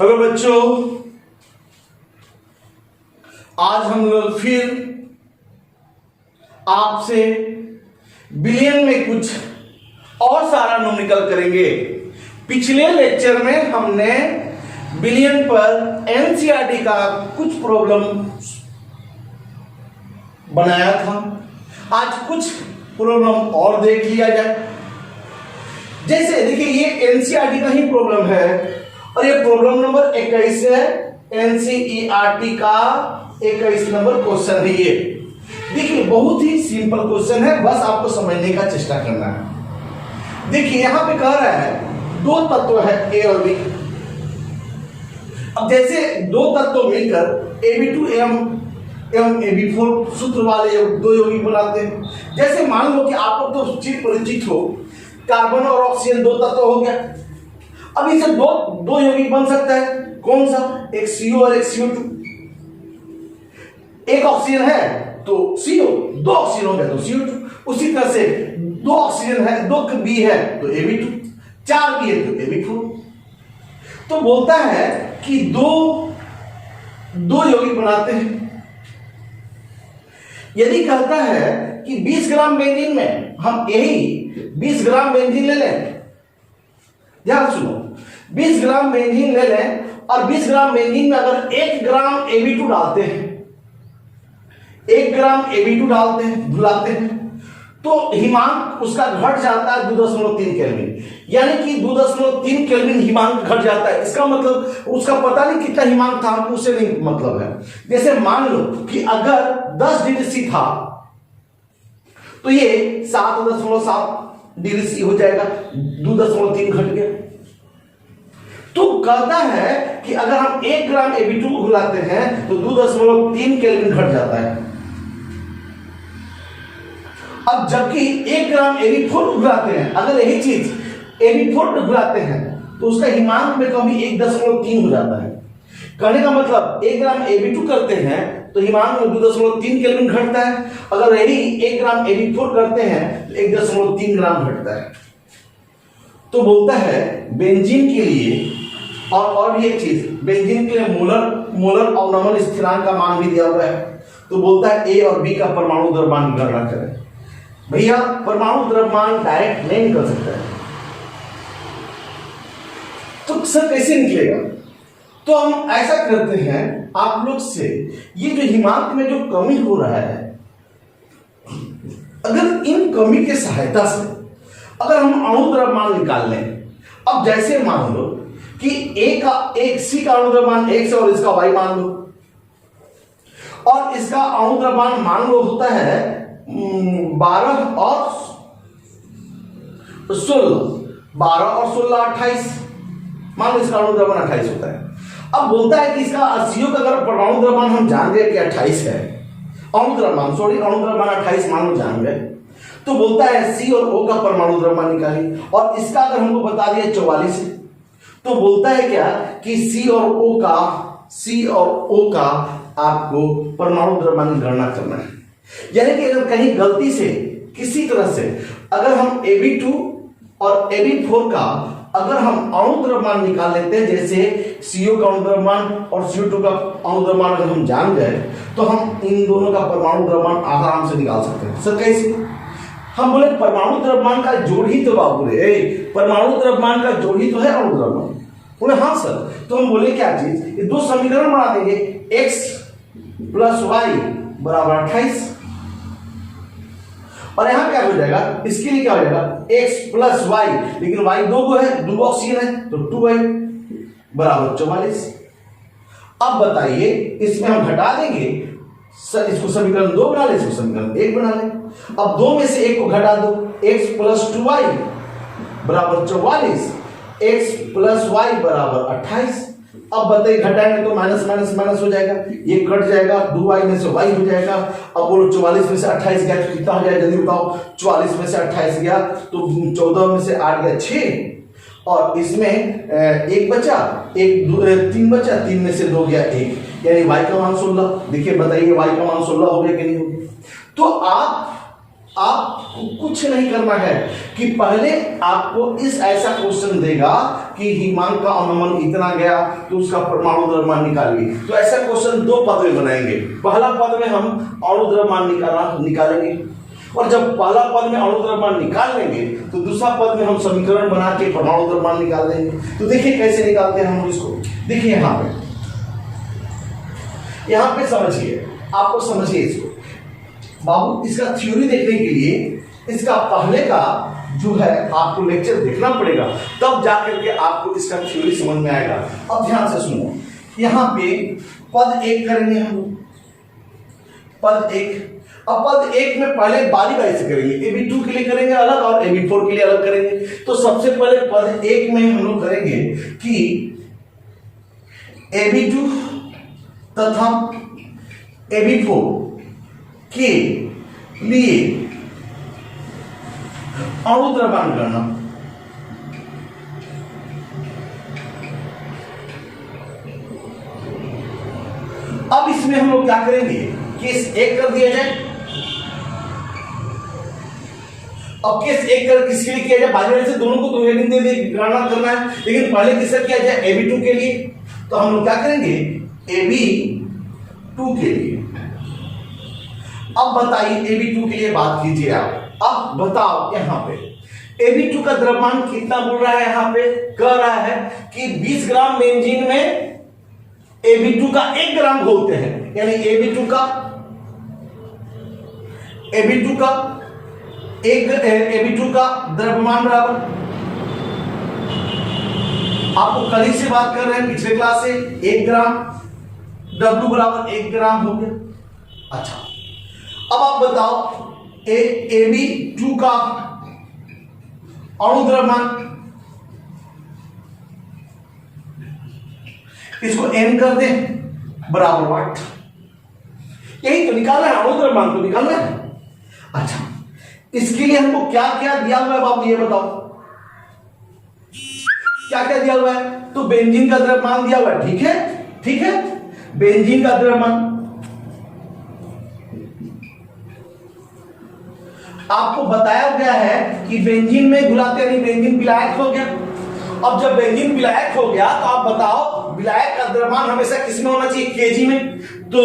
Hello बच्चों, आज हम लोग फिर आपसे बिलियन में कुछ और सारा न्यूमेरिकल करेंगे। पिछले लेक्चर में हमने बिलियन पर एनसीईआरटी का कुछ प्रॉब्लम बनाया था। आज कुछ प्रॉब्लम और देख लिया जाए। जैसे देखिए, ये एनसीईआरटी का ही प्रॉब्लम है और ये प्रॉब्लम नंबर 21 है। एनसीईआरटी का 21 नंबर क्वेश्चन है ये। देखिए, बहुत ही सिंपल क्वेश्चन है, बस आपको समझने का चेष्टा करना है। देखिए, यहां पे कह रहा है दो तत्व है ए और बी। अब जैसे दो तत्व मिलकर AB2 एवं AB4 सूत्र वाले दो यौगिक बनाते हैं। जैसे मान लो कि आप लोग तो चीज परिचित हो, कार्बन और ऑक्सीजन दो तत्व हो गया। अब इसे दो यौगिक बन सकता है। कौन सा? एक CO और एक CO2। एक ऑक्सीजन है तो CO, दो ऑक्सीजन हो गया तो CO2। उसी तरह से दो ऑक्सीजन है, दो B है तो AB2, चार B है तो AB4। तो बोलता है कि दो यौगिक बनाते हैं। यदि कहता है कि 20 ग्राम बेंजीन में हम यही 20 ग्राम बेंजीन ले लें, ध्यान सुनो, 20 ग्राम बेंजीन ले लें और 20 ग्राम बेंजीन में अगर 1 ग्राम AB2 डालते हैं, 1 ग्राम AB2 डालते हैं, धुलाते हैं, तो हिमांक उसका घट जाता है 2.3 केल्विन। यानी कि 2.3 केल्विन हिमांक घट जाता है। इसका मतलब उसका पता नहीं कितना हिमांक था, हमको उससे नहीं मतलब है। जैसे मान लो कि अगर 10 डिग्री सी था तो ये 7.7 डिग्री सी हो जाएगा, 2.3 घट गया। तो कहता है कि अगर हम 1 ग्राम AB2 घुलाते हैं तो 2.3 केल्विन घट जाता है। अब जबकि 1 ग्राम AB4 घुलाते हैं, अगर यही चीज AB4 घुलाते हैं तो उसका हिमांक में कमी 1.3 हो जाता है। कहने का मतलब 1 ग्राम AB2 करते हैं तो हिमांक में 2.3 केल्विन घटता है। अगर यही 1 ग्राम AB4 करते हैं तो 1.3 ग्राम घटता है। तो बोलता है बेंजीन के लिए और भी एक चीज, बेंजीन के लिए मोलर अवनमन स्थिरांक का मान भी दिया हुआ है। तो बोलता है ए और बी का परमाणु द्रव्यमान की गणना करें। भैया, परमाणु द्रव्यमान डायरेक्ट नहीं निकल सकता है, तो सर कैसे निकलेगा? तो हम ऐसा करते हैं आप लोग से, ये जो हिमांक में जो कमी हो रहा है, अगर इन कमी के सहायता से अगर हम अणु द्रव्यमान निकाल लें। अब जैसे मान लो कि एक C का अणु द्रव्यमान X और इसका Y मान लो, और इसका अणु द्रव्यमान मान लो होता है 12 और 16 28। मान लो इसका अणु द्रव्यमान 28 होता है। अब बोलता है कि इसका CO का अगर परमाणु द्रव्यमान हम जान गए कि 28 है, अणु द्रव्यमान 28 मान लो जान गए, तो बोलता है C और O का परमाणु द्रव्यमान निकालिए। और इसका अगर हमको बता दिया 44 है, तो बोलता है क्या कि C और O का आपको परमाणु द्रव्यमान की गणना करना है। यानी कि अगर कहीं गलती से किसी तरह से अगर हम AB2 और AB4 का अगर हम अणु द्रव्यमान निकाल लेते हैं, जैसे CO का अणु द्रव्यमान और CO2 का अणु द्रव्यमान अगर हम जान गए, तो हम इन दोनों का परमाणु द्रव्यमान आराम से निकाल सकते हैं। सर कैसे? हम बोले परमाणु द्रव्यमान का जोड़ ही तो बाबू रे, परमाणु द्रव्यमान का जोड़ ही तो है अणु द्रव्यमान। बोले हाँ सर। तो हम बोले क्या चीज, ये दो समीकरण बना देंगे, x + y = 28। और यहां क्या हो जाएगा, इसके लिए क्या हो जाएगा, x + y, लेकिन y दो को है, दो ऑक्सीजन है, तो 2y = 44। अब बताइए, इसमें हम घटा देंगे सर, इसको समीकरण 2 बना ले, इसको समीकरण 1 बना ले। अब 2 में से 1 को घटा दो, x + 2y = 44, x + y = 28। अब बताइए, घटाएंगे तो माइनस माइनस माइनस हो जाएगा, ये कट जाएगा, 2y में से y हो जाएगा। अब बोलो 44 में से 28 गया तो कितना हो जाएगा, जल्दी बताओ। 44 में से 28 गया तो 14 में से 8 गया 6, और इसमें एक बचा, 3 बचा, 3 में से 2 गया 1, यानी y का मान 16। देखिए बताइए y का मान 16 हो गया कि नहीं हो गया? तो आप आपको कुछ नहीं करना है कि पहले आपको इस ऐसा क्वेश्चन देगा कि हिमांक का अनुमान इतना गया तो उसका परमाणु द्रव्यमान निकालिए। तो ऐसा क्वेश्चन दो पद में बनाएंगे। पहला पद में हम अणु द्रव्यमान निकालेंगे और जब पहला पद में अणु द्रव्यमान निकाल लेंगे तो दूसरा पद में हम समीकरण बना के परमाणु द्रव्यमान निकाल देंगे। तो देखिए कैसे निकालते हैं हम इसको। देखिए यहाँ पे समझिए, आपको समझिए इसको बाबू। इसका थ्योरी देखने के लिए इसका पहले का जो है आपको लेक्चर देखना पड़ेगा, तब जाकर के आपको इसका थ्योरी समझ में आएगा। अब ध्यान से सुनो, यहाँ पे पद 1 करेंगे हम, पद 1। अब पद 1 में पहले बारी से करेंगे। AB2 के लिए करेंगे अलग और AB4 के लिए अलग करेंगे। तो सबसे पहले पद 1 में हम लोग करेंगे कि AB2 तथा AB4 के लिए अणु द्रव्यमान करना। अब इसमें हम लोग क्या करेंगे, केस 1 कर दिया जाए। अब केस 1 कर किसके लिए किया जाए, बाजू से दोनों को तो हेडिंग दे गणना करना है, लेकिन पहले किसका किया जाए, AB2 के लिए। तो हम लोग क्या करेंगे, AB2 के लिए। अब बताइए AB2 के लिए बात कीजिए आप। अब बताओ यहाँ पे AB2 का द्रव्यमान कितना बोल रहा है, यहाँ पे कह रहा है कि 20 ग्राम बेंजीन में AB2 का 1 ग्राम घोलते हैं, यानी AB2 का द्रव्यमान बराबर, आपको कल ही से बात कर रहे हैं पिछले क्लास से, 1 ग्राम, W बराबर 1 ग्राम हो गया। अच्छा, अब आप बताओ AB2 का अणु द्रव्यमान, इसको N कर दे बराबर वाट। यही तो निकालना है, अणु द्रव्यमान तो निकालना है। अच्छा, इसके लिए हमको क्या क्या दिया हुआ है बाबू, ये बताओ क्या क्या दिया हुआ है। तो बेंजीन का द्रव्यमान दिया हुआ है, ठीक है, ठीक है, बेंजीन का द्रव्यमान आपको बताया गया है कि बेंजीन में घुलाते नहीं, बेंजीन विलायक हो गया। अब जब बेंजीन विलायक हो गया तो आप बताओ विलायक का द्रव्यमान हमेशा किस में होना चाहिए, केजी में। तो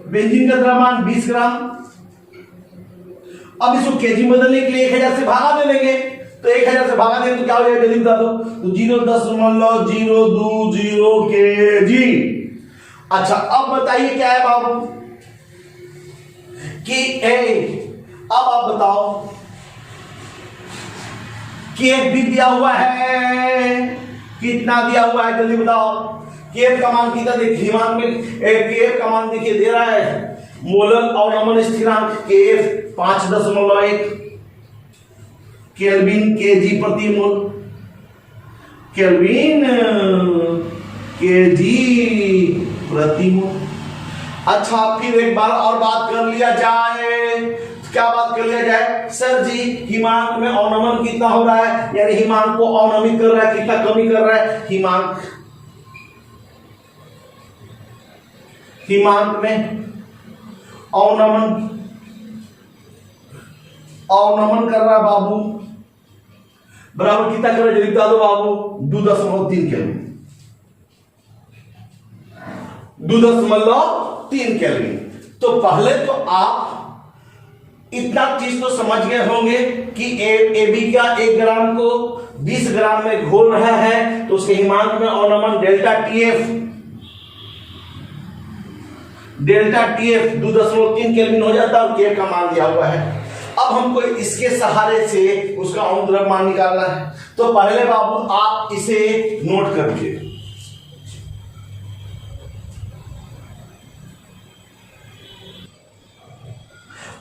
बेंजीन का द्रव्यमान 20 ग्राम। अब इसको केजी में बदलने के लिए 1000 से भागा दे देंगे। तो 1000 से भागा देंगे तो क्या हो जाएगा, जल्दी बता दो। तो 0.020 केजी। अच्छा, अब बताइए क्या है बाबू कि अब आप बताओ केएफ भी दिया हुआ है, कितना दिया हुआ है जल्दी बताओ। केएफ का मान कितना, देखिए हिमांक में केएफ का मान देखिए दे रहा है, मोलर अवनमन स्थिरांक केएफ 5.1 केल्विन केजी प्रति मोल, केल्विन केजी प्रति मोल। अच्छा, फिर एक बार और बात कर लिया जाए, क्या बात कर लिया जाए, सर जी हिमांक में अवनमन कितना हो रहा है, यानी हिमांक को अवनमित कर रहा है, कितना कमी कर रहा है, हिमांक में अवनमन कर रहा है बाबू, बराबर कितना कर रहा है, बता दो बाबू, 2.3 केल्विन, 2.3 केल्विन। तो पहले तो आप इतना चीज तो समझ गए होंगे कि AB का 1 ग्राम को 20 ग्राम में घोल रहा है, तो उसके हिमांक में अवनमन डेल्टा TF 2.3 केल्विन हो जाता है और K का मान दिया हुआ है। अब हमको इसके सहारे से उसका अणु द्रव्यमान निकालना है। तो पहले बाबू आप इसे नोट कर लीजिए।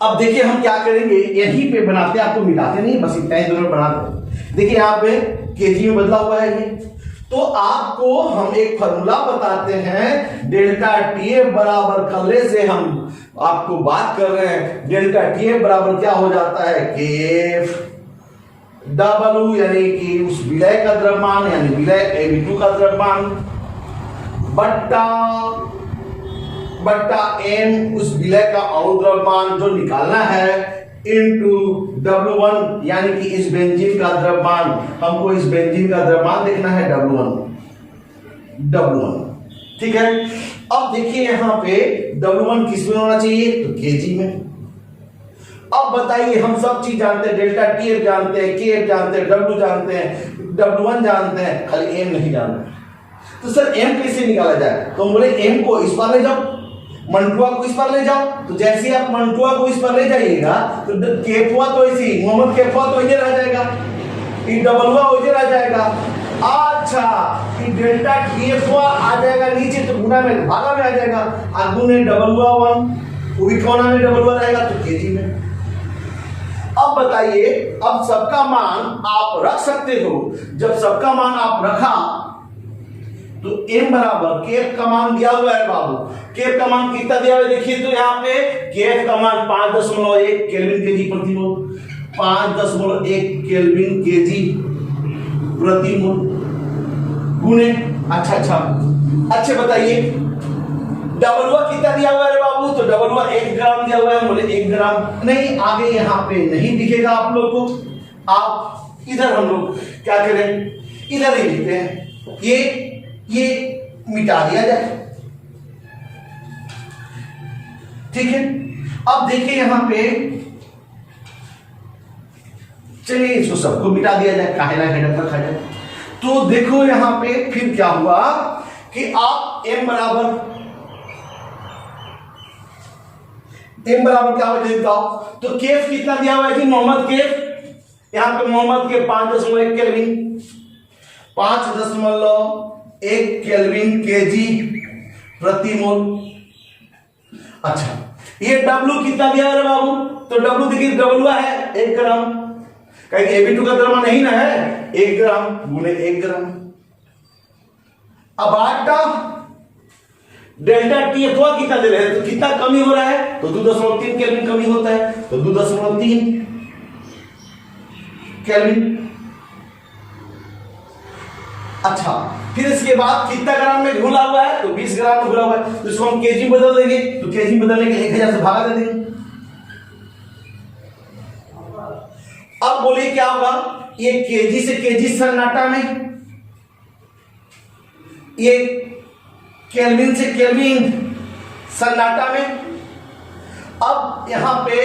अब देखिए हम क्या करेंगे, यहीं पे बनाते हैं, आपको मिलाते नहीं, बस इतना ही दूर बनाते। देखिए यहाँ पे केजी में बदला हुआ है ये। तो आपको हम एक फॉर्मूला बताते हैं, डेल्टा TF बराबर करने से हम आपको बात कर रहे हैं, डेल्टा TF बराबर क्या हो जाता है, KF W, यानी कि उस विलय का द्रव्यमान, यानी विलय AB2 का द्रव्यमान बट्टा M उस विलय का अणु द्रव्यमान जो निकालना है इंटू W1, यानी कि इस बेंजीन का द्रव्यमान, हमको इस बेंजीन का द्रव्यमान देखना है W1, ठीक है। अब देखिए यहां पे W1 किस में होना चाहिए, तो केजी में। अब बताइए, हम सब चीज जानते हैं, डेल्टा टी जानते हैं, के जानते हैं, W जानते हैं, W1 जानते हैं, खाली M नहीं जानते। तो सर M कैसे निकाला जाए, तो बोले M को इस पर ले जाओ, मंटुआ को इस पर ले जाओ। तो जैसे आप मंटुआ को इस पर ले जाइएगा तो केफुआ तो ऐसी, मोहम्मद केफुआ तो इधर आ जाएगा, ई डबलुआ उधर आ जाएगा। अच्छा, ई डेल्टा केफुआ आ जाएगा नीचे, तो गुना में भागा में आ जाएगा, और गुने डबलुआ 1 वो भी कोना में डबलुआ रहेगा, तो केजी में। अब बताइए, अब सबका मान आप रख सकते हो। जब सबका मान आप रखा तो m बराबर केएफ का मान दिया हुआ है बाबू, केएफ का मान कितना दिया हुआ है देखिए, तो यहाँ पे केएफ का मान 5.1 केल्विन केजी प्रति मोल, 5.1 केल्विन केजी प्रति मोल गुने, अच्छा बताइए डबलुआ कितना दिया हुआ है बाबू, तो डबलुआ 1 ग्राम दिया हुआ है, बोले 1 ग्राम नहीं, आगे यहाँ पे नहीं दिखेगा आप लोग को। आप इधर हम लोग क्या करें, इधर ही लिखते हैं, ये मिटा दिया जाए, ठीक है। अब देखिए यहां पे, चलिए इसको सबको मिटा दिया जाए, काहेला हेडक रखा जाए। तो देखो यहां पे फिर क्या हुआ कि आप m बराबर क्या हो जाता, तो केफ कितना दिया हुआ है जी, मोहम्मद केफ, यहां पे मोहम्मद के 5.1 केल्विन, 5.1 केल्विन केजी प्रति मोल। अच्छा, ये W कितना दिया है बाबू, तो W देखिए डबलुआ है 1 ग्राम, कहीं Ab2 का द्रव्यमान नहीं ना है, 1 ग्राम गुने 1 ग्राम। अब आटा डेल्टा TF कितना दे रहे हैं, तो कितना कमी हो रहा है, तो 2.3 केल्विन कमी होता है, तो 2.3 केल्विन। अच्छा, फिर इसके बाद कितना ग्राम में घुला हुआ है, तो 20 ग्राम में घुला हुआ है, तो इसको हम केजी बदल देंगे, तो केजी बदलने के 1000 से भागा दे देंगे। अब बोलिए क्या होगा, ये केजी से केजी सन्नाटा में, ये केल्विन से केल्विन सन्नाटा में। अब यहां पे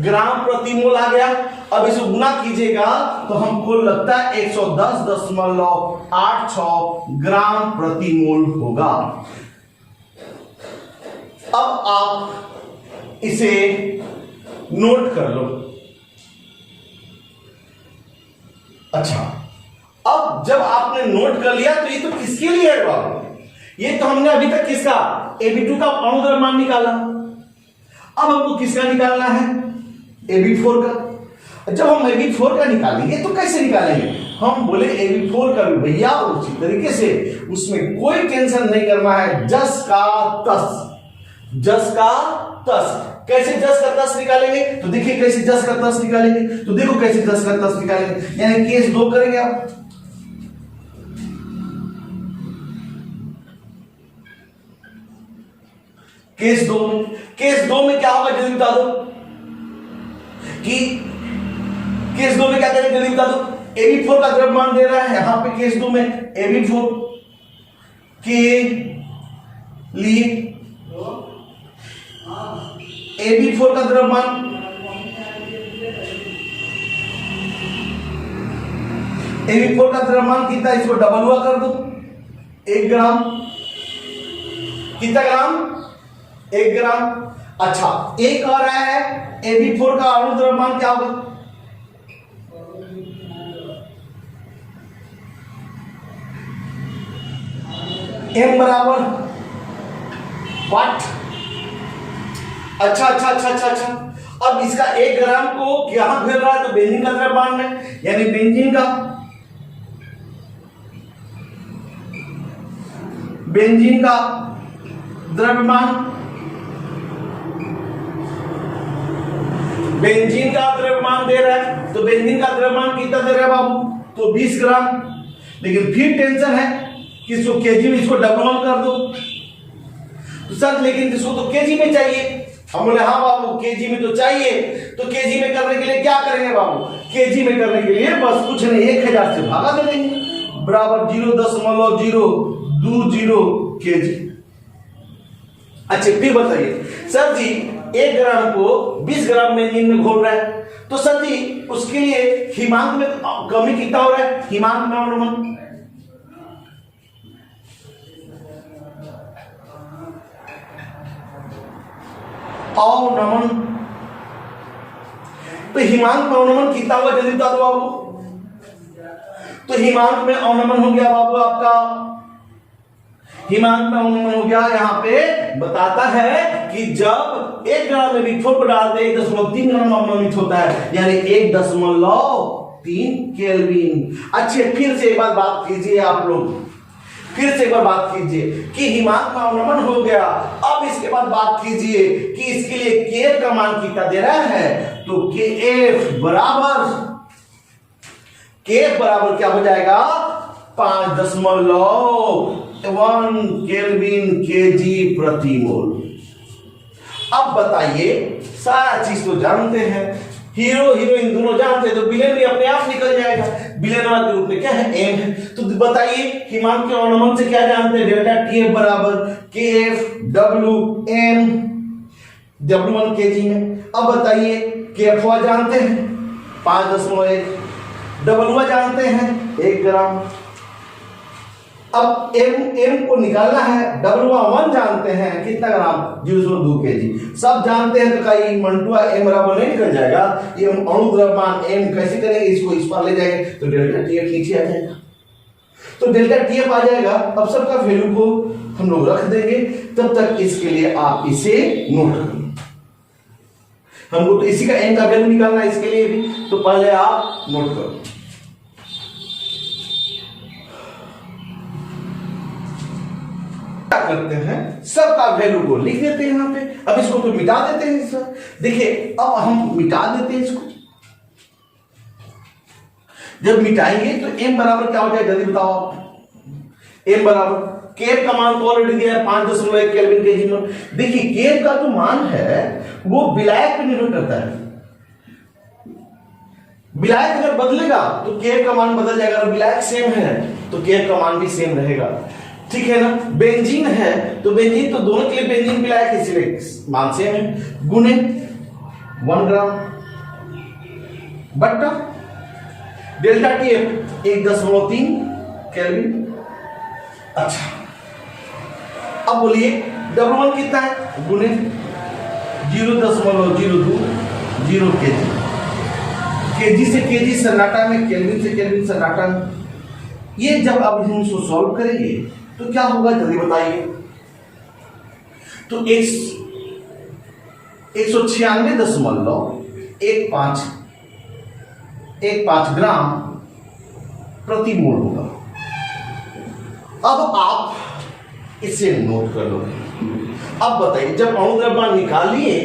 ग्राम प्रति मोल आ गया, अब इसे गुना कीजिएगा तो हमको लगता है 110.86 ग्राम प्रति मोल होगा। अब आप इसे नोट कर लो। अच्छा, अब जब आपने नोट कर लिया तो ये तो किसके लिए है बाबू, ये तो हमने अभी तक किसका Ab2 का अणु द्रव्यमान निकाला, अब हमको किसका निकालना है, Ab4 का। जब हम Ab4 का निकालेंगे तो कैसे निकालेंगे, हम बोले Ab4 का भी भैया उचित तरीके से, उसमें कोई टेंशन नहीं करना है, जस का तस। कैसे जस का तस निकालेंगे, तो देखिए कैसे जस का तस निकालेंगे, तो देखो कैसे जस का तस निकालेंगे, यानी केस 2 करेंगे आप। केस 2 में क्या होगा जल्दी बता दो, कि केस 2 में क्या करेंगे जल्दी बता दो। Ab4 का द्रव्यमान दे रहा है यहां पे केस 2 में, Ab4 के लिए Ab4 का द्रव्यमान कितना, इसको डबल हुआ कर दो, 1 ग्राम, कितना ग्राम, 1 ग्राम। अच्छा, एक आ रहा है Ab4 का अणु द्रव्यमान क्या होगा, M बराबर वाट। अच्छा, अब इसका 1 ग्राम को यहां घेर रहा है, तो बेंजीन का द्रव्यमान में, यानी बेंजीन का द्रव्यमान, बेंजीन का द्रव्यमान दे रहा है, तो बेंजीन का द्रव्यमान कितना दे रहा है बाबू, तो 20 ग्राम। लेकिन फिर टेंशन है कि इसको केजी में, इसको W1 कर दो, तो सर लेकिन इसको तो केजी में चाहिए, हम बोले हाँ बाबू केजी में तो चाहिए, तो केजी में करने के लिए क्या करेंगे बाबू? केजी में करने के लिए बस कुछ नहीं, 1000 से भागा दे देंगे, बराबर 0.020 केजी। अच्छा फिर बताइए सर जी 1 ग्राम को 20 ग्राम बेंजीन में घोल रहा है, तो सर जी उसके लिए हिमांक में कमी कितना हो रहा है? हिमांक में अवनमन अवनमन, तो हिमांक में अवनमन कितना हुआ जल्दी बता दो बाबू। तो हिमांक में अवनमन हो गया बाबू आपका, हिमांक में अवनमन हो गया, यहां पे बताता है कि जब 1 ग्राम में मिथोन को डालते 1.3 ग्राम अवनमित होता है, यानी 1.3 केल्विन। अच्छे फिर से एक बार बात कीजिए आप लोग, फिर से एक बार बात कीजिए कि हिमांक में अवनमन हो गया। अब इसके बाद बात कीजिए कि इसके लिए केएफ का मान कितना दे रहा है, तो केएफ बराबर क्या हो जाएगा? 5.1 केल्विन केजी प्रति मोल। अब बताइए सारा चीज तो जानते हैं, हीरो हीरोइन दोनों जानते हैं, तो विलेन भी अपने आप निकल जाएगा। विलेन के रूप में क्या है? एम है। तो बताइए हिमांक के अवनमन से क्या जानते हैं? डेल्टा टीएफ बराबर KF W M, W1 kg में। अब बताइए केएफवा जानते हैं 5.1, डब्ल्यूआ जानते हैं 1 ग्राम। अब एम को निकालना है, W1 जानते हैं कितना ग्राम? 0.2 केजी। सब जानते हैं तो कई मंटुआ एम बराबर नहीं निकल जाएगा। ये अणु द्रव्यमान एम कैसे करेंगे? इसको इस पर ले जाएंगे तो डेल्टा टीएफ नीचे आ जाएगा, तो डेल्टा टीएफ आ जाएगा। अब सबका वैल्यू को हम लोग रख देंगे, तब तक इसके लिए आप इसे नोट करें। हमको तो इसी का एम का वैल्यू निकालना है इसके लिए भी, तो पहले आप नोट करो। क्या करते हैं? सबका वैल्यू को लिख देते हैं यहां पे। अब इसको तो मिटा देते हैं सर। देखिए अब हम मिटा देते हैं इसको। जब मिटाएंगे तो m बराबर क्या हो जाएगा? जल्दी बताओ आप। m बराबर केएफ का मान तो ऑलरेडी दिया है 5.1 केल्विन केजी में। देखिए केएफ का जो मान है वो विलायक पे निर्भर करता है। विलायक अगर बदलेगा तो केएफ का मान बदल जाएगा, अगर विलायक सेम है तो केएफ का मान भी सेम रहेगा, ठीक है ना। बेंजीन है तो बेंजीन तो दोनों के लिए बेंजीन विलायक है, इसलिए मान सेम है। गुने 1 ग्राम बट्टा डेल्टा टीएफ 1.3 केल्विन। अच्छा अब बोलिए W1 कितना है? गुने 0.020 केजी। केजी से केजी सन्नाटा में, केल्विन से केल्विन सन्नाटा में। ये जब अब हम इसको सॉल्व करेंगे तो क्या होगा जल्दी बताइए। तो 196.15 ग्राम प्रति मोल होगा। अब आप इसे नोट कर लो। अब बताइए जब अणु द्रव्यमान निकाल लिए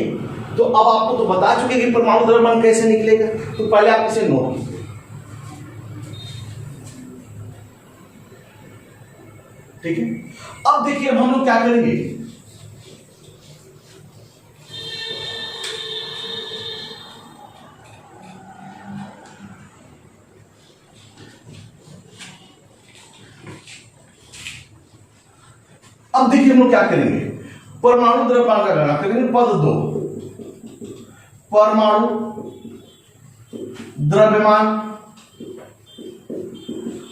तो अब आपको तो बता चुके कि परमाणु द्रव्यमान कैसे निकलेगा, तो पहले आप इसे नोट कीजिए। ठीक है, अब देखिए अब हम लोग क्या करेंगे। अब देखिए हम लोग क्या करेंगे, परमाणु द्रव्यमान का गणना करेंगे। पद 2 परमाणु द्रव्यमान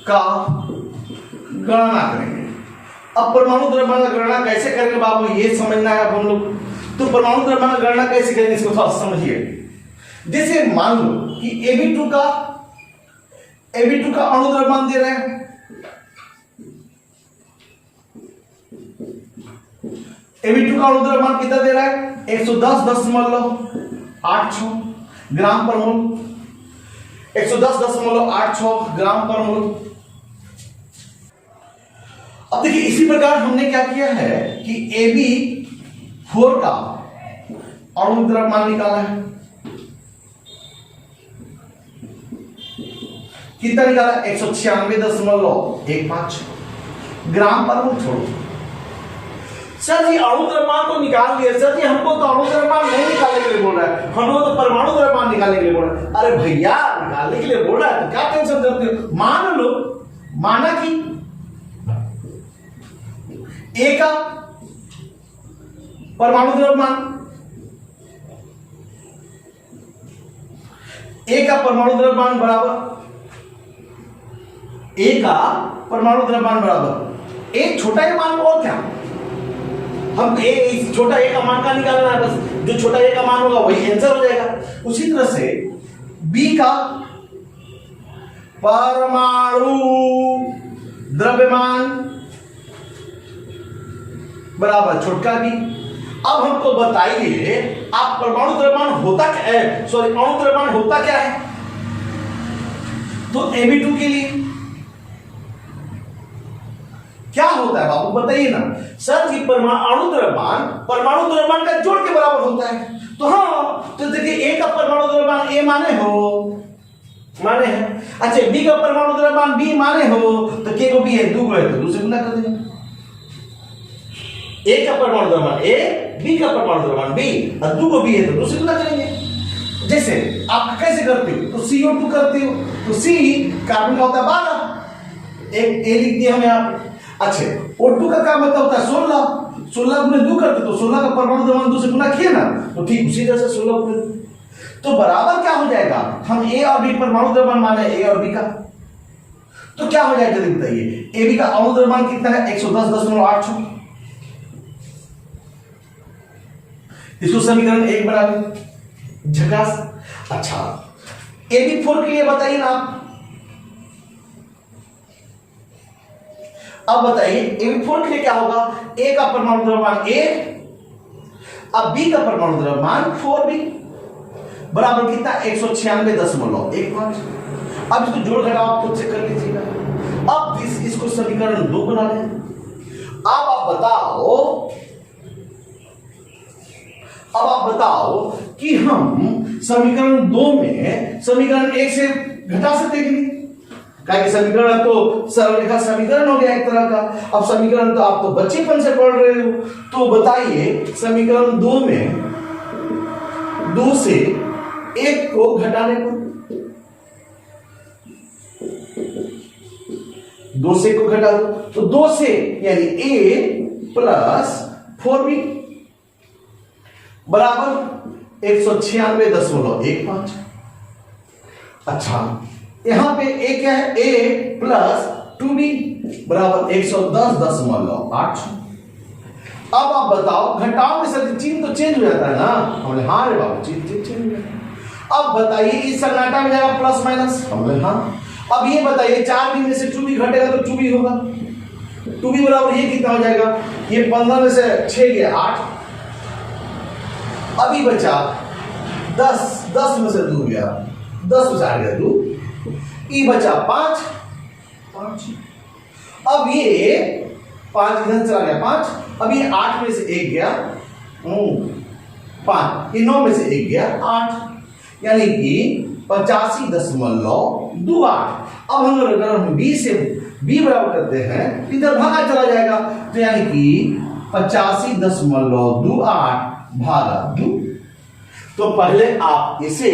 का गणना करेंगे। अब परमाणु द्रव्यमान का गणना कैसे करेंगे बाबू, ये समझना है अब हम लोग। तो परमाणु द्रव्यमान का गणना कैसे करेंगे इसको थोड़ा समझिए। जैसे मान लो कि Ab2 का अणु द्रव्यमान दे रहे हैं, Ab2 का अणु द्रव्यमान कितना दे रहा है? 110.86 ग्राम पर मोल। 110.86 ग्राम पर मोल। अब देखिए इसी प्रकार हमने क्या किया है कि Ab4 का अणु द्रव्यमान निकाला है। कितना निकाला? 196.15 ग्राम पर मोल। छोड़ो सर जी अणु द्रव्यमान तो निकाल दिया। सर जी हमको तो अणु द्रव्यमान नहीं निकालने के लिए बोल रहा है, हम लोग तो परमाणु द्रव्यमान निकालने के लिए बोल रहा है। अरे भैया निकालने के लिए बोल रहा है तो क्या टेंशन करते हो, मान लो, माना कि ए का परमाणु द्रव्यमान, ए का परमाणु द्रव्यमान बराबर, ए का परमाणु द्रव्यमान बराबर एक छोटा ए मान और क्या, हम ए छोटा ए का मान का निकालना है, बस जो छोटा ए का मान होगा वही आंसर हो जाएगा। उसी तरह से बी का परमाणु द्रव्यमान बराबर छोटा बी। अब हमको बताइए आप परमाणु द्रव्यमान होता क्या है, सॉरी अणु द्रव्यमान होता क्या है। तो Ab2 के लिए क्या होता है बाबू बताइए ना। सर जी अणु द्रव्यमान परमाणु द्रव्यमान का जोड़ के बराबर होता है। तो हाँ, तो देखिए ए का परमाणु द्रव्यमान ए माने हो, माने है। अच्छा बी का परमाणु द्रव्यमान बी माने हो, तो के को बी है, दो को है तो दूसरे गुना कर देंगे। ए का परमाणु द्रव्यमान ए, बी का परमाणु द्रव्यमान बी, और दो को बी है तो दूसरे गुना करेंगे। जैसे आप कैसे करते हो, तो CO2 करते हो, तो C कार्बन का होता है 12, एक ए लिख दिया हमने यहाँ पे। अच्छा O2 का क्या मतलब होता है 16, 16 गुना 2 करते तो 16 का परमाणु द्रव्यमान 2 से गुना किए ना, तो ठीक उसी तरह से 16 गुना, तो बराबर क्या हो जाएगा, हम ए और बी परमाणु द्रव्यमान माने ए और बी का, तो क्या हो जाएगा जल्दी बताइए। ए बी का अणु द्रव्यमान कितना है 110.86, इसको समीकरण 1 बना लें, झकास। अच्छा Ab4 के लिए बताइए ना आप, अब बताइए Ab4 के लिए क्या होगा, ए का परमाणु द्रव्यमान ए, अब बी का परमाणु द्रव्यमान 4b बराबर कितना 196.15। अब इसको जोड़ घटाव आप खुद से कर लीजिएगा। अब इसको समीकरण 2 बना लें। अब आप बताओ कि हम समीकरण 2 में समीकरण 1 से घटा सकते हैं कि नहीं, क्या समीकरण तो सरलरेखा समीकरण हो गया एक तरह का। अब समीकरण तो आप तो बच्चेपन से पढ़ रहे हो, तो बताइए समीकरण 2 में 2 से 1 को घटाने पर, 2 से 1 को घटा दो तो 2 से यानी a प्लस 4b बराबर 196.15। अच्छा यहां पे a क्या है, a प्लस 2b बराबर 110.8। अब आप बताओ घटाओ में सर चिन्ह तो चेंज हो जाता है ना, हमने हाँ रे बाबू चिन्ह चेंज हो जाता। अब बताइए इस सन्नाटा में जाएगा प्लस माइनस, हमने हाँ। अब ये बताइए 4 में से 2b घटेगा तो 2b होगा, 2b बराबर ये कितना हो जाएगा, ये 15 में से 6 गया 8, अभी बचा 10, 10 में से 2 गया 10 में से 8 गया 2, ई बचा 5, अब ये 5 इधर चला गया 5, अब ये 8 में से 1 गया 5, ये 9 में से 1 गया 8, यानी कि 85.28। अब हम अगर हम b से b बराबर करते हैं इधर भागा चला जाएगा, तो यानी कि 85.28 भागा 2। तो पहले आप इसे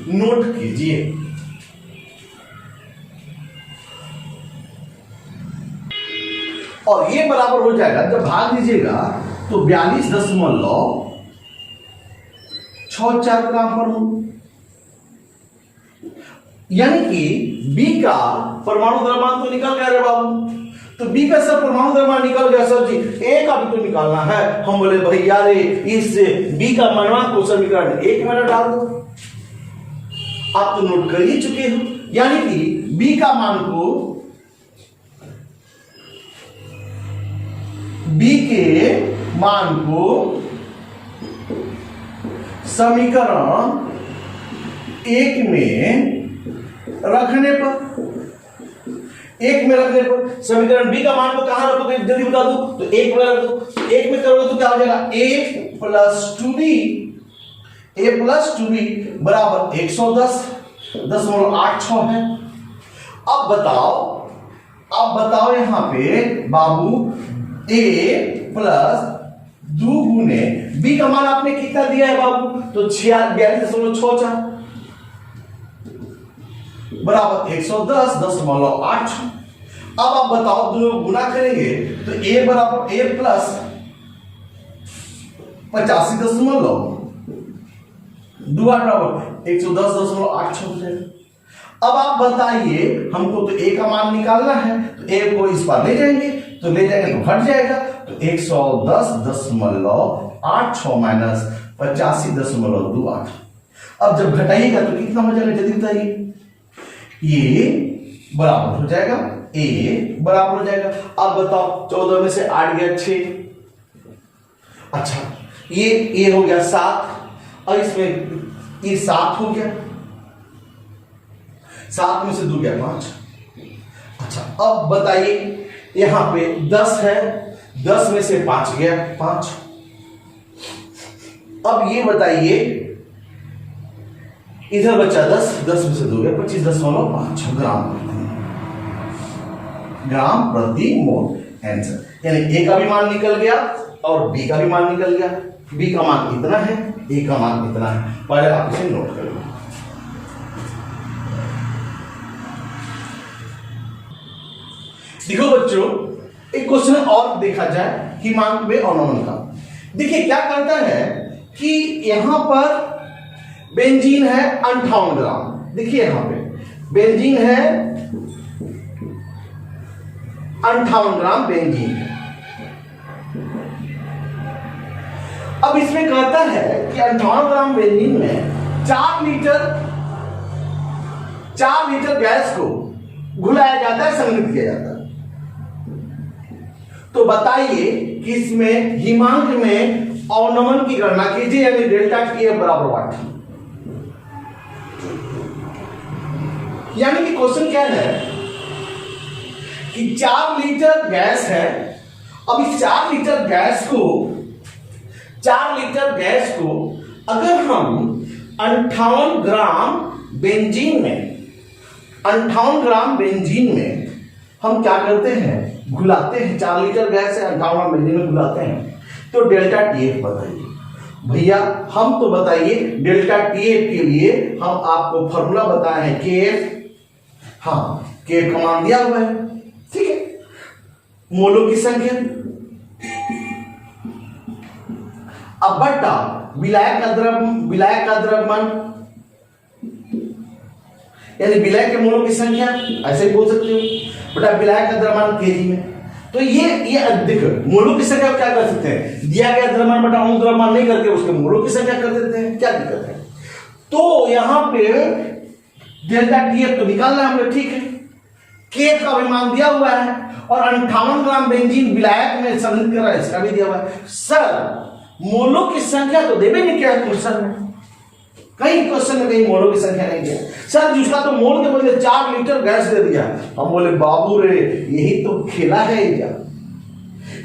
नोट कीजिए। और ये बराबर हो जाएगा, जब भाग दीजिएगा तो 42.64 ग्राम पर मोल, यानी कि B का परमाणु द्रव्यमान तो निकल गया रे बाबू। तो B का सब परमाणु द्रव्यमान निकल गया सर जी, A का भी तो निकालना है। हम बोले भैया रे इस B का मनवा को समीकरण 1 में डाल दो। आप तो नोट कर ही चुके हो, यानी कि B का मान को B के मान को समीकरण 1 में रखने पर, समीकरण बी का मान को कहां रखोगे जल्दी बता दो, तो 1 में रख दो। 1 में करोगे तो क्या हो जाएगा, a प्लस 2b बराबर 110.86 है। अब बताओ यहां पे बाबू a प्लस 2 गुने बी का मान आपने कितना दिया है बाबू, तो 42.64 बराबर 110.86। अब आप बताओ दोनों गुना करेंगे तो a बराबर a प्लस 85.2 बराबर 110.86 हो जाएगा। अब आप बताइए हमको तो a का मान निकालना है, तो a को इस पर ले जाएंगे तो घट जाएगा, तो 110.86 माइनस 85.28। अब जब घटाइएगा तो कितना हो जाएगा जल्दी बताइए, ये बराबर हो जाएगा a बराबर हो जाएगा। अब बताओ 14 में से 8 गया 6, अच्छा ये हो गया 7 और इसमें ये 7 हो गया, 7 में से 2 गया 5। अच्छा अब बताइए यहां पे 10 है, 10 में से 5 गया 5। अब ये बताइए इधर बचा 10, 10 में से 2 गया 25.5 ग्राम प्रति मोल आंसर। यानी ए का भी मान निकल गया और बी का भी मान निकल गया। बी का मान इतना है, ए का मान इतना है, पहले आप इसे नोट कर लो। देखो बच्चों एक क्वेश्चन और देखा जाए हिमांक में ऑर्नोमन का। देखिए क्या करता है कि यहां पर बेंजीन है 58 ग्राम, देखिए यहां पे बेंजीन है 58 ग्राम बेंजीन है। अब इसमें कहता है कि 58 ग्राम बेंजीन में 4 लीटर गैस को घुलाया जाता है, संग्रहित किया जाता है। तो बताइए कि इसमें हिमांक में अवनमन की गणना कीजिए, यानी डेल्टा टी एफ बराबर वाट। यानी कि क्वेश्चन क्या है कि 4 लीटर गैस है। अब इस 4 लीटर गैस को अगर हम 58 ग्राम बेंजीन में हम क्या करते हैं, घुलाते हैं। 4 लीटर गैस है 58 ग्राम बेंजीन में घुलाते हैं, तो डेल्टा टीएफ बताइए भैया। हम तो बताइए डेल्टा टीएफ के लिए हम आपको फॉर्मूला बताए हैं केएफ। हाँ केएफ का मान दिया हुआ है, ठीक है। मोलों की संख्या अब बट्टा विलायक का द्रव्यमान, यानी विलायक के मोलों की संख्या, ऐसे बोल सकते हो बटा विलायक का द्रव्यमान केजी में। तो ये देखो मोलों की संख्या क्या कर सकते हैं, दिया गया द्रव्यमान बटा अणु द्रव्यमान नहीं करके उसके मोलों की संख्या कर देते हैं, क्या दिक्कत है। तो यहां पे डेल्टा टीएफ तो निकालना है हमने, ठीक है। केएफ का भी मान दिया हुआ है और 58 ग्राम बेंजीन विलायक में संग्रहित कर रहा है, इसका भी दिया हुआ है। सर मोलों की संख्या तो देवे नहीं क्या क्वेश्चन में, कहीं क्वेश्चन में कहीं मोलों की संख्या नहीं दिया सर जी। उसका तो मोल के बदले 4 लीटर गैस दे दिया। हम बोले बाबू रे यही तो खेला है क्या।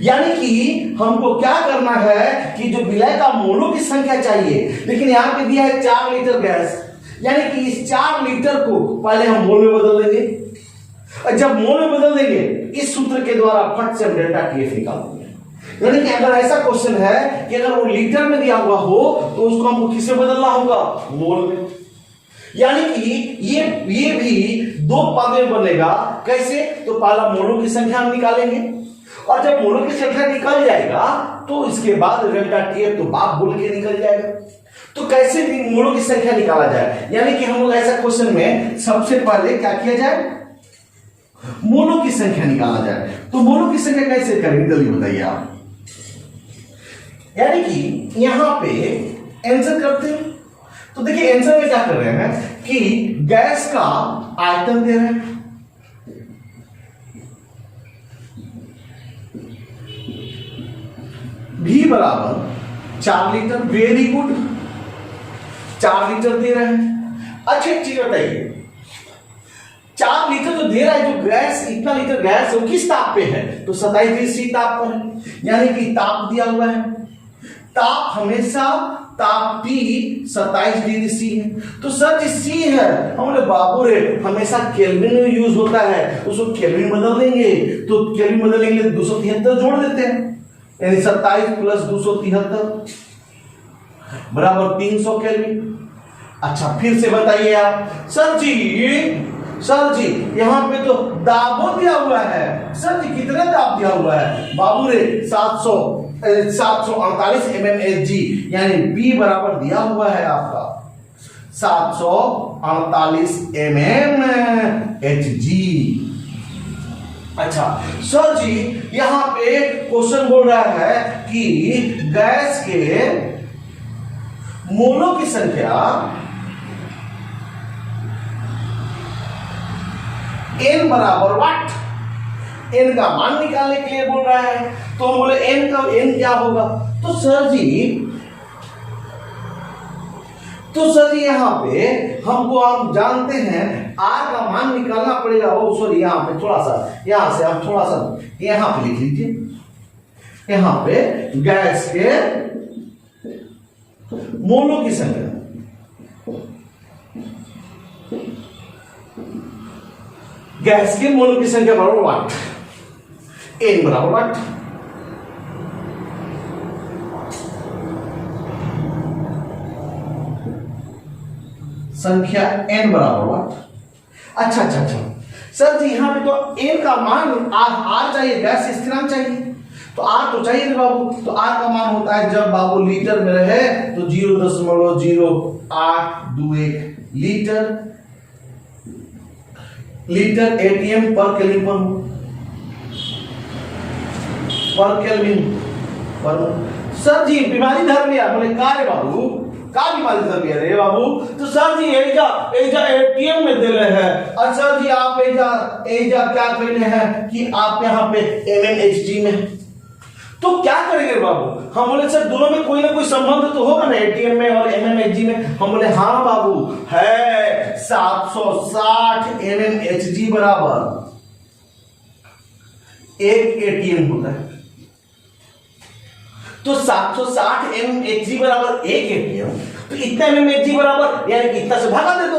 यानी कि हमको क्या करना है कि जो विलय का मोलों की संख्या चाहिए, लेकिन यहां पे दिया है 4 लीटर गैस, यानी कि इस 4 लीटर को पहले हम मोल में बदल देंगे, और जब मोल में बदल देंगे इस सूत्र के द्वारा फट से हम डेल्टा टीएफ निकाल देंगे। यानी कि अगर ऐसा क्वेश्चन है कि अगर वो लीटर में दिया हुआ हो तो उसको हमको किससे बदलना होगा, मोल में। यानी कि ये भी 2 पद में बनेगा। कैसे, तो पहला मोलों की संख्या हम निकालेंगे और जब मोलों की संख्या निकल जाएगा तो इसके बाद डेल्टा टीएफ तो बाप बोल के निकल जाएगा। तो कैसे भी मोलों की संख्या निकाला जाए, यानी कि हम लोग ऐसा क्वेश्चन में सबसे पहले क्या किया जाए, मोलों की संख्या निकाला जाए। तो मोलों की संख्या कैसे करेंगे जल्दी बताइए आप। यानी कि यहां पे आंसर करते हैं, तो देखिए आंसर में क्या कर रहे हैं कि गैस का आयतन दे रहे हैं, भी बराबर 4 लीटर। वेरी गुड, 4 लीटर दे रहे हैं। अच्छा एक चीज बताइए, 4 लीटर जो दे रहा है, जो गैस इतना लीटर गैस है वो किस ताप पे है, तो 27 डिग्री सी ताप पर है। यानी कि ताप दिया हुआ है, ताप हमेशा ताप T 27 डिग्री सी है। तो सर जी सी है, हमने बाबू रे हमेशा केल्विन में यूज होता है, उसको केल्विन बदल देंगे, तो केल्विन बदलेंगे 273 जोड़ देते हैं, यानी 27 प्लस 273 बराबर 300 केल्विन। अच्छा फिर से बताइए आप, सर जी यहाँ पे तो दाबो दिया हुआ है। सर जी कितने दाब दिया हुआ है बाबू रे? 748 mmHg, यानी B बराबर दिया हुआ है आपका 748 mmHg। अच्छा सर जी यहाँ पे क्वेश्चन बोल रहा है कि गैस के मोलों की संख्या n बराबर वाट, n का मान निकालने के लिए बोल रहा है। तो हम बोले n क्या होगा? तो सर जी यहाँ पे हमको हम जानते हैं r का मान निकालना पड़ेगा। ओ सॉरी, यहाँ पे थोड़ा सा, यहाँ से आप थोड़ा सा यहाँ पे लिख लीजिए। यहाँ पे गैस के मोलों की संख्या, गैस के मोलों की संख्या बराबर वाट, n बराबर वाट। संख्या n बराबर वाट। अच्छा सर जी यहाँ पे तो n का मान r चाहिए, गैस स्थिरांक चाहिए, तो r तो चाहिए बाबू। तो r का मान होता है जब बाबू लीटर में रहे तो 0.0821 लीटर एटीएम पर केल्विन पर। सर जी बीमारी धर लिया, बोले का रे बाबू, का बीमारी धर लिया रे बाबू? तो सर जी एजा एटीएम में दे रहे हैं। और सर जी आप एजा क्या कहते हैं कि आप यहाँ पे mmHg में, तो क्या करेंगे बाबू? हम बोले सर दोनों में कोई ना कोई संबंध तो होगा ना, एटीएम में और mmHg में। हम बोले हाँ बाबू है, 760 mmHg बराबर एक एटीएम होता है। तो 760 mmHg बराबर एक एटीएम, तो इतना mmHg बराबर यानी इतना से भागा दे दो।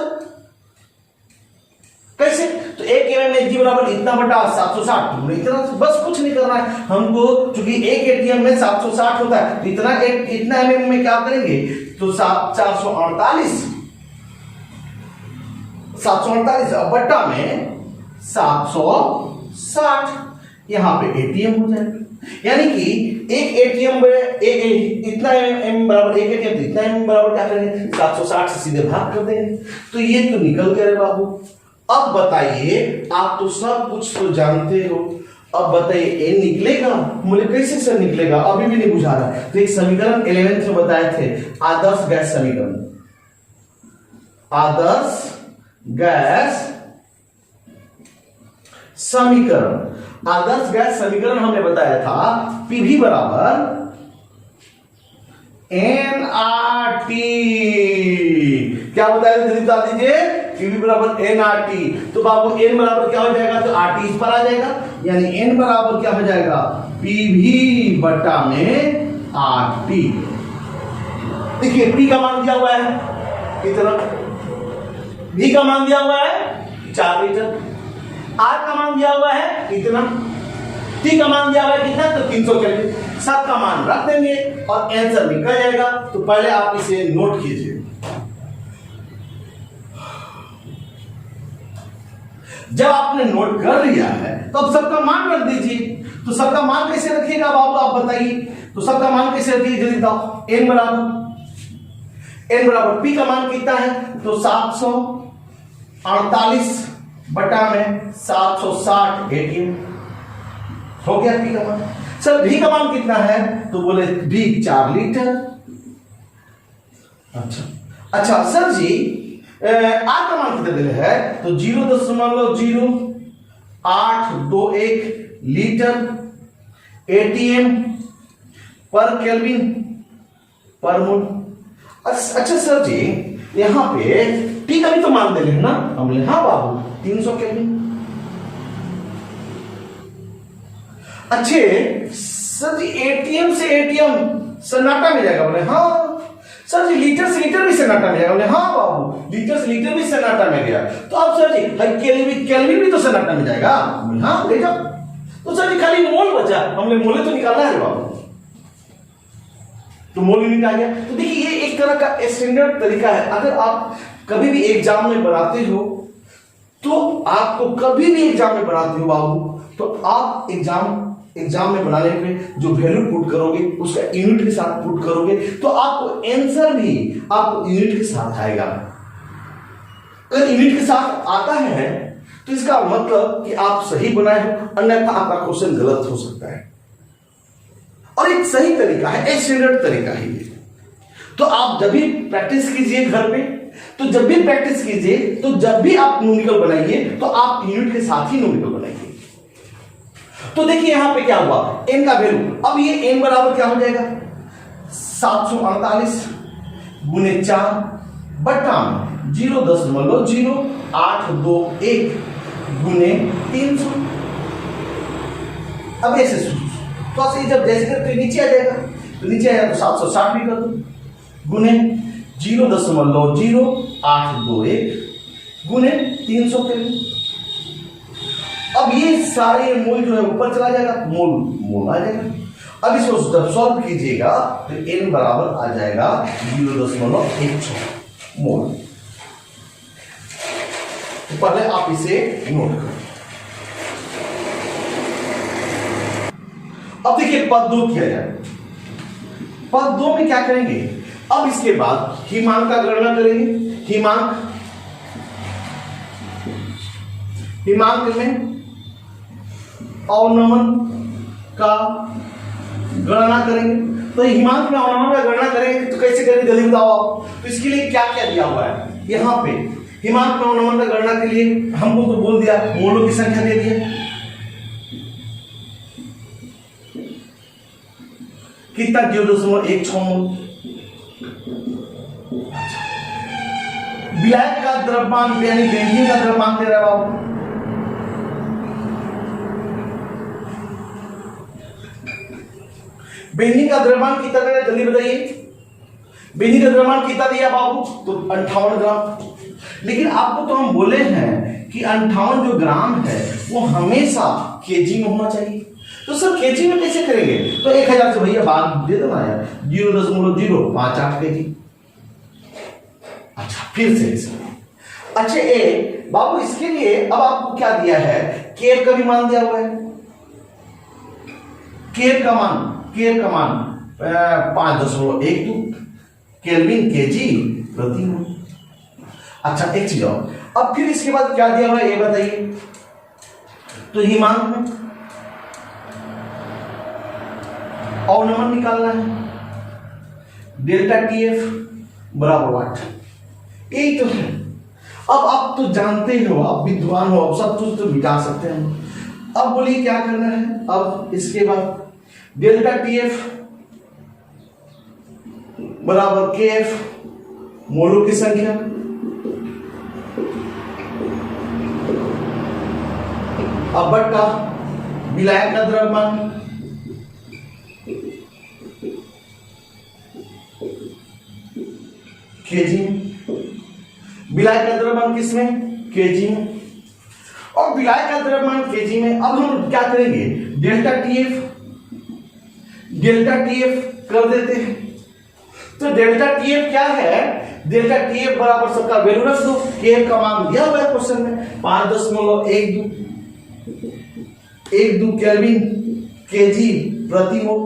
कैसे? तो एक mmHg बराबर इतना बटा 760, इतना बस कुछ नहीं करना है हमको, क्योंकि एक एटीएम में 760 होता है, तो इतना mm में क्या करेंगे? तो 748 बट्टा में 760, यहां पे एटीएम हो जाएगा। यानी कि एक एटीएम में इतना एम बराबर, एक एटीएम तो इतना एम बराबर क्या करेंगे? 760 से सीधे भाग कर देंगे। तो ये तो निकल गए बाबू। अब बताइए, आप तो सब कुछ तो जानते हो, अब बताइए ए निकलेगा? बोले कैसे सर निकलेगा, अभी भी नहीं बुझा रहा। तो एक समीकरण 11th में बताए थे, आदर्श गैस समीकरण। आदर्श गैस समीकरण हमने बताया था पीवी बराबर nRT। क्या बताया जल्दी बता दीजिए? पीवी बराबर nRT। तो बाबू n बराबर क्या हो जाएगा? तो RT इस पर आ जाएगा, यानी n बराबर क्या हो जाएगा? पीवी बटा में RT। देखिए P का मान दिया हुआ है कितना, V का मान दिया हुआ है 4 लीटर, R का मान दिया हुआ है कितना, T का मान दिया हुआ है कितना, तो 300 केल्विन। सब का मान रख देंगे और आंसर निकल जाएगा। तो पहले आप इसे नोट कीजिए। जब आपने नोट कर लिया है तो अब सबका मान रख दीजिए। तो सबका मान कैसे रखिएगा बाबू, आप बताइए? तो सबका मान कैसे रखिए जल्दी बताओ? n बराबर P का मान कितना है? तो 748 बटा में 760 एटीएम हो गया P का मान। सर V का मान कितना है? तो बोले V 4 लीटर। अच्छा सर जी R का मान कितना दिया है? तो 0.0821 लीटर एटीएम पर केल्विन पर मोल। अच्छा सर जी यहाँ पे T का भी तो मान दे रहे हैं ना? हम बोले हाँ बाबू 300 केल्विन। अच्छे सर जी एटीएम से एटीएम सन्नाटा मिल जाएगा? बोले हाँ। सर जी लीटर से लीटर भी सन्नाटा में गया? बोले हाँ बाबू लीटर से लीटर भी सन्नाटा में गया। तो अब सर जी केल्विन भी तो सन्नाटा में जाएगा? बोले हाँ ले जाओ। तो सर जी खाली मोल बचा, हमने मोले तो निकालना है बाबू। तो मोल यूनिट आ गया। तो देखिए ये एक तरह का स्टैंडर्ड तरीका है। अगर आप कभी भी एग्जाम में बनाते हो तो आपको कभी भी एग्जाम में बनाते हो बाबू, तो आप एग्जाम में बनाने पे जो वैल्यू पुट करोगे उसका यूनिट के साथ पुट करोगे, तो आपको आंसर भी आपको यूनिट के साथ आएगा। अगर यूनिट के साथ आता है तो इसका मतलब कि आप सही बनाए हो, अन्यथा आपका क्वेश्चन गलत हो सकता है। और एक सही तरीका है, एक स्टैंडर्ड तरीका है ये। तो आप जब भी प्रैक्टिस कीजिए घर पे, तो जब भी प्रैक्टिस कीजिए, तो जब भी आप न्यूमेरिकल बनाइए तो आप यूनिट के साथ ही न्यूमेरिकल बनाइए। तो देखिए यहां पे क्या हुआ, n का वैल्यू, अब ये n बराबर क्या हो जाएगा 748 गुने 4 बटा 0.0821 गुने 300। अब ऐसे तो जब जैसे करते नीचे आ जाएगा, तो नीचे आएगा तो 760 भी कर दो गुने 0.0821 गुने 300 करेंगे। अब ये सारे मूल जो है ऊपर चला जाएगा, मूल आ जाएगा। अब इसको जब सॉल्व कीजिएगा तो n बराबर आ जाएगा 0.16 मोल। तो पहले आप इसे नोट करें। अब देखिए पद 2 किया जाए। पद 2 में क्या करेंगे, अब इसके बाद हिमांक का गणना करेंगे। हिमांक में अवनमन का गणना करेंगे। तो हिमांक में अवनमन का गणना करेंगे तो कैसे करेंगे जल्दी बताओ आप। तो इसके लिए क्या क्या दिया हुआ है यहाँ पे, हिमांक में अवनमन का गणना के लिए हमको तो बोल दिया, मोलों की संख्या दे दिया, कितना 0.16 मोल। विलायक का द्रव्यमान यानी बेंजीन का द्रव्यमान दे रहा है बाबू, बेंजीन का द्रव्यमान कितना दे रहा है जल्दी बताइए। बेंजीन का द्रव्यमान कितना दिया बाबू, तो 58 ग्राम। लेकिन आपको तो हम बोले हैं कि 58 जो ग्राम है वो हमेशा केजी में होना चाहिए। तो सर केजी में कैसे करेंगे, तो 1000 से भैया बात दे दो ना यार, 0.058 केजी। अच्छा फिर से अच्छा बाबू इसके लिए अब आपको क्या दिया है, केर का भी मान दिया हुआ है। केर का मान 5.12 केल्विन केजी प्रति मोल। अच्छा एक चीज और, अब फिर इसके बाद क्या दिया हुआ है ये बताइए। तो हिमांक में अवनमन निकालना है, डेल्टा टीएफ बराबर वाट, यही तो है। अब आप तो जानते हो, आप विद्वान हो, आप सब कुछ तो मिटा सकते हैं। अब बोलिए क्या करना है। अब इसके बाद डेल्टा टीएफ बराबर केएफ मोलों की संख्या, अब बट्टा विलायक का द्रव्यमान केजी में, विलायक का द्रव्यमान किसमें, केजी में, और विलायक का द्रव्यमान केजी में। अब हम क्या करेंगे, डेल्टा टीएफ कर देते हैं। तो डेल्टा टीएफ क्या है, डेल्टा टीएफ बराबर सबका वैल्यू रख दो, केएफ का मान दिया हुआ है क्वेश्चन में 5.12 केल्विन केजी प्रति मोल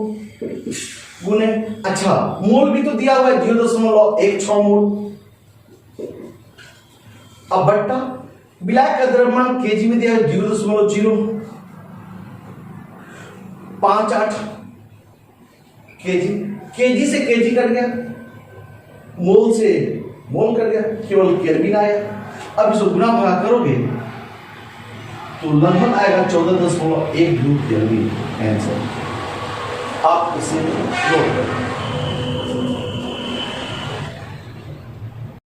गुने, अच्छा मोल भी तो दिया हुआ है 0.16 मोल। अब बट्टा विलायक का द्रव्यमान केजी में दिया है 0.058 केजी, केजी से केजी कट गया, मोल से मोल कट गया, केवल केल्विन आया। अब इसको गुना भागा करोगे तो लगभग आएगा 14.12 केल्विन आंसर। आप इसे नोट करें।